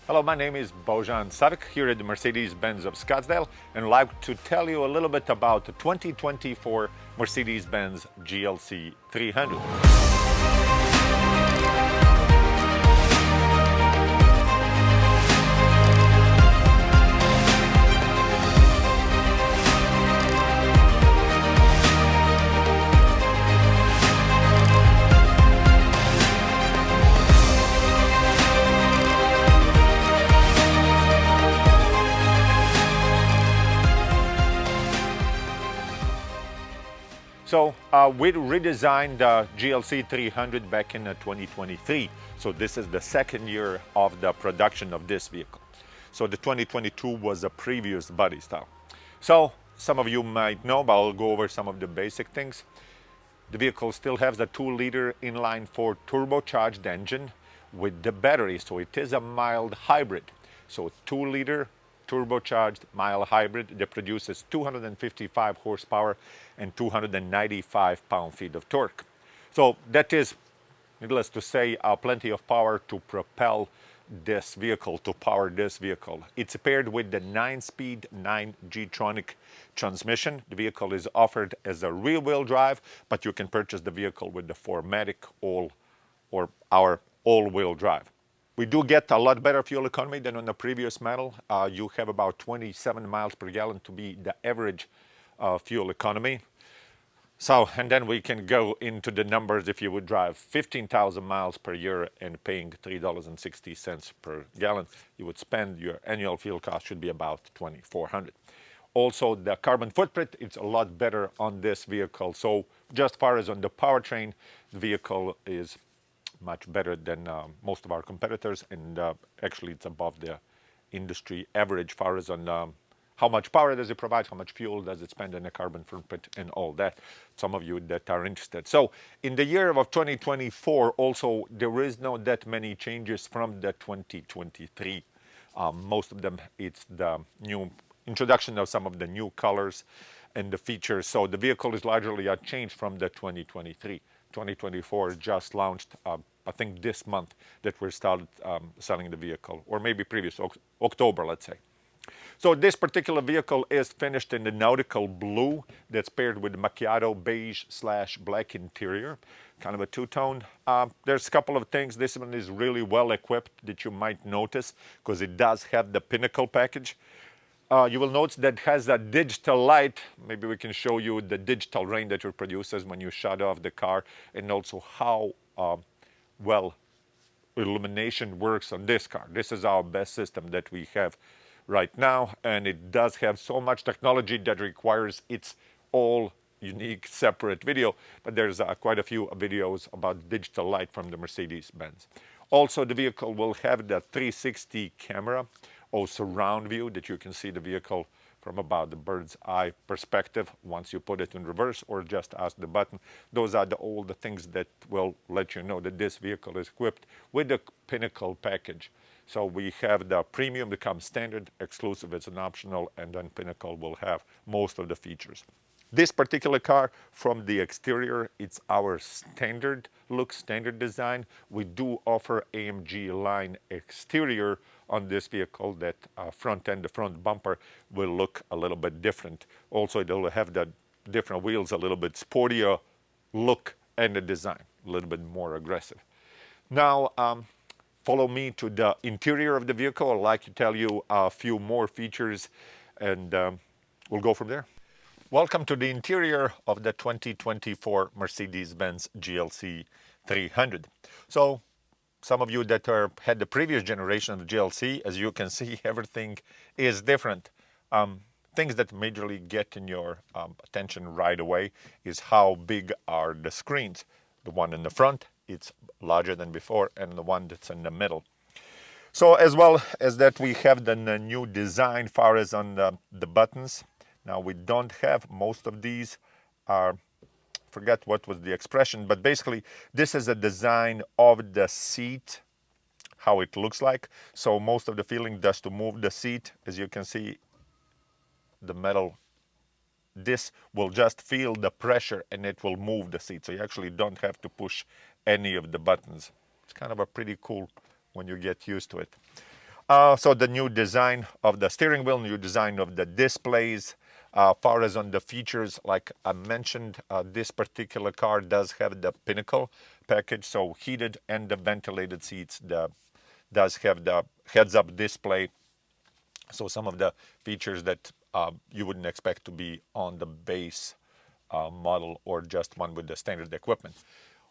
Hello, my name is Bojan Savic here at the Mercedes-Benz of Scottsdale, and I'd like to tell you a little bit about the 2024 Mercedes-Benz GLC 300. So we redesigned the GLC 300 back in 2023. So this is the second year of the production of this vehicle. So the 2022 was a previous body style. So some of you might know, but I'll go over some of the basic things. The vehicle still has the 2-liter inline-4 turbocharged engine with the battery. So it is a mild hybrid. So 2-liter turbocharged mild hybrid that produces 255 horsepower and 295 pound-feet of torque. So that is, needless to say, plenty of power to propel this vehicle, to power this vehicle. It's paired with the 9-speed 9G-tronic transmission. The vehicle is offered as a rear-wheel drive, but you can purchase the vehicle with the 4MATIC or our all-wheel drive. We do get a lot better fuel economy than on the previous model. You have about 27 miles per gallon to be the average fuel economy. So, and then we can go into the numbers. If you would drive 15,000 miles per year and paying $3.60 per gallon, you would spend, your annual fuel cost should be about $2,400. Also, the carbon footprint, it's a lot better on this vehicle. So just far as on the powertrain, the vehicle is much better than most of our competitors, and actually it's above the industry average far as on how much power does it provide, how much fuel does it spend on a carbon footprint, and all that. Some of you that are interested. So in the year of 2024 also, there is not that many changes from the 2023. Most of them, it's the new introduction of some of the new colors and the features. So the vehicle is largely unchanged from the 2023. 2024 just launched, I think this month that we started selling the vehicle, or maybe previous October, let's say. So this particular vehicle is finished in the nautical blue that's paired with the macchiato beige/black interior, kind of a two-tone. There's a couple of things. This one is really well equipped that you might notice because it does have the PINNACLE package. You will notice that it has a digital light. Maybe we can show you the digital rain that it produces when you shut off the car, and also how well illumination works on this car. This is our best system that we have right now, and it does have so much technology that requires its all unique separate video, but there's quite a few videos about digital light from the Mercedes-Benz. Also, the vehicle will have the 360 camera or surround view that you can see the vehicle from about the bird's eye perspective once you put it in reverse or just ask the button. Those are all the things that will let you know that this vehicle is equipped with the PINNACLE package. So we have the premium that comes standard, exclusive it's an optional, and then PINNACLE will have most of the features. This particular car, from the exterior, it's our standard look, standard design. We do offer AMG line exterior on this vehicle that front end, the front bumper will look a little bit different. Also, it will have the different wheels, a little bit sportier look and the design, a little bit more aggressive. Now, follow me to the interior of the vehicle. I'd like to tell you a few more features, and we'll go from there. Welcome to the interior of the 2024 Mercedes-Benz GLC 300. So some of you that had the previous generation of the GLC, as you can see, everything is different. Things that majorly get in your attention right away is how big are the screens. The one in the front, it's larger than before, and the one that's in the middle. So as well as that, we have the new design far as on the buttons. Now we don't have most of these are, forget what was the expression, but basically this is a design of the seat, how it looks like. So most of the feeling does to move the seat. As you can see, the metal, this will just feel the pressure and it will move the seat. So you actually don't have to push any of the buttons. It's kind of a pretty cool when you get used to it. So the new design of the steering wheel, new design of the displays. Far as on the features, like I mentioned, this particular car does have the PINNACLE package, so heated and the ventilated seats. Does have the heads-up display. So some of the features that you wouldn't expect to be on the base model or just one with the standard equipment.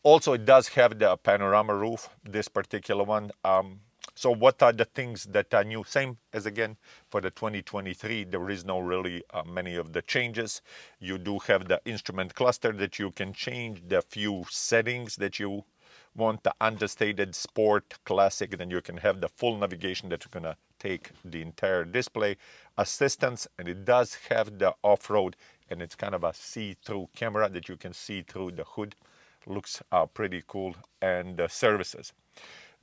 Also, it does have the panorama roof, this particular one. So what are the things that are new? Same as again for the 2023, there is no really many of the changes. You do have the instrument cluster that you can change the few settings that you want, the understated, sport, classic, then you can have the full navigation that's gonna take the entire display. Assistance, and it does have the off-road, and it's kind of a see-through camera that you can see through the hood. Looks pretty cool. And services.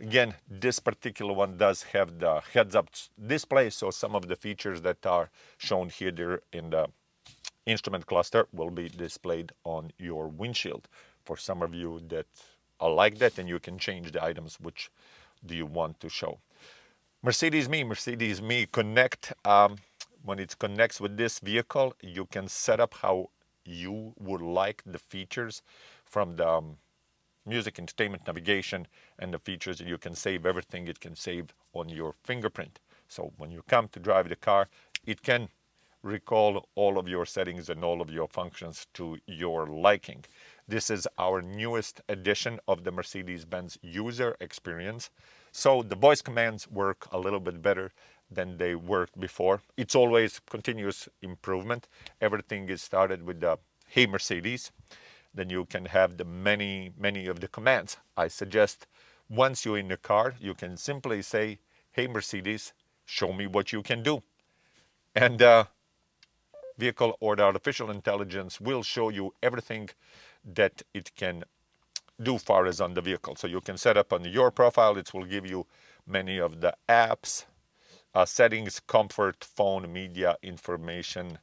Again, this particular one does have the heads-up display, so some of the features that are shown here there in the instrument cluster will be displayed on your windshield. For some of you that are like that, and you can change the items which do you want to show. Mercedes Me Connect. When it connects with this vehicle, you can set up how you would like the features from the music, entertainment, navigation, and the features. You can save everything. It can save on your fingerprint. So when you come to drive the car, it can recall all of your settings and all of your functions to your liking. This is our newest edition of the Mercedes-Benz user experience. So the voice commands work a little bit better than they worked before. It's always continuous improvement. Everything is started with the "Hey Mercedes." Then you can have the many of the commands. I suggest once you're in the car, you can simply say, "Hey Mercedes, show me what you can do." And vehicle or the artificial intelligence will show you everything that it can do far as on the vehicle. So you can set up on your profile. It will give you many of the apps, settings, comfort, phone, media, information,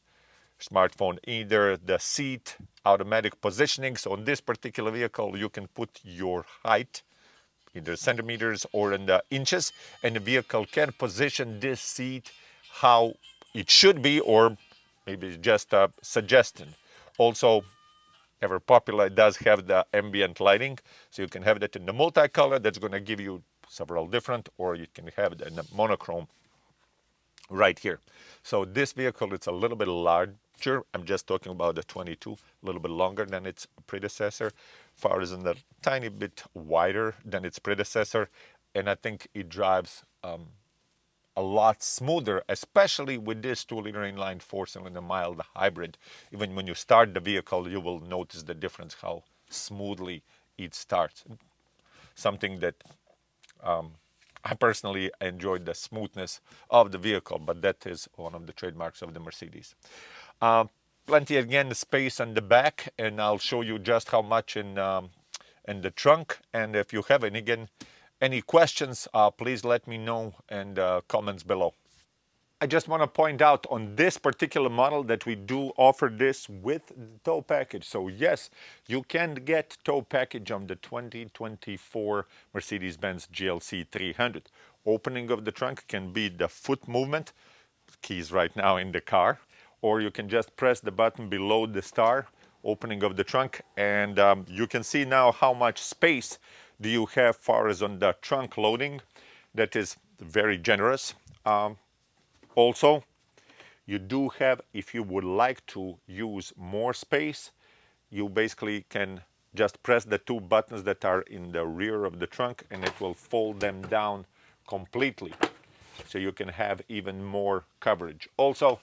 smartphone, either the seat, automatic positioning. So on this particular vehicle, you can put your height, either centimeters or in the inches, and the vehicle can position this seat how it should be, or maybe just a suggestion. Also, ever popular, it does have the ambient lighting, so you can have that in the multicolor. That's going to give you several different, or you can have it in the monochrome right here. So this vehicle, it's a little bit larger. I'm just talking about the 22, a little bit longer than its predecessor. Far as in a tiny bit wider than its predecessor, and I think it drives a lot smoother, especially with this 2-liter inline 4-cylinder mild hybrid. Even when you start the vehicle, you will notice the difference how smoothly it starts. Something that I personally enjoyed the smoothness of the vehicle, but that is one of the trademarks of the Mercedes. Plenty again space on the back, and I'll show you just how much in the trunk. And if you have any questions, please let me know in the comments below. I just want to point out on this particular model that we do offer this with the tow package. So yes, you can get tow package on the 2024 Mercedes-Benz GLC 300. Opening of the trunk can be the foot movement, keys right now in the car, or you can just press the button below the star, opening of the trunk, and you can see now how much space do you have far as on the trunk loading. That is very generous. Also, you do have, if you would like to use more space, you basically can just press the two buttons that are in the rear of the trunk, and it will fold them down completely. So you can have even more coverage. Also,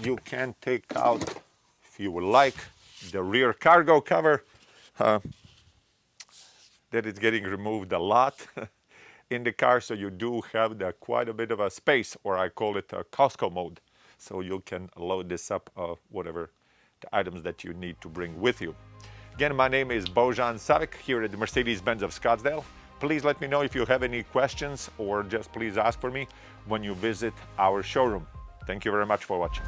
you can take out, if you would like, the rear cargo cover. That is getting removed a lot in the car, so you do have quite a bit of a space, or I call it a Costco mode. So you can load this up, whatever the items that you need to bring with you. Again, my name is Bojan Savic here at the Mercedes-Benz of Scottsdale. Please let me know if you have any questions, or just please ask for me when you visit our showroom. Thank you very much for watching.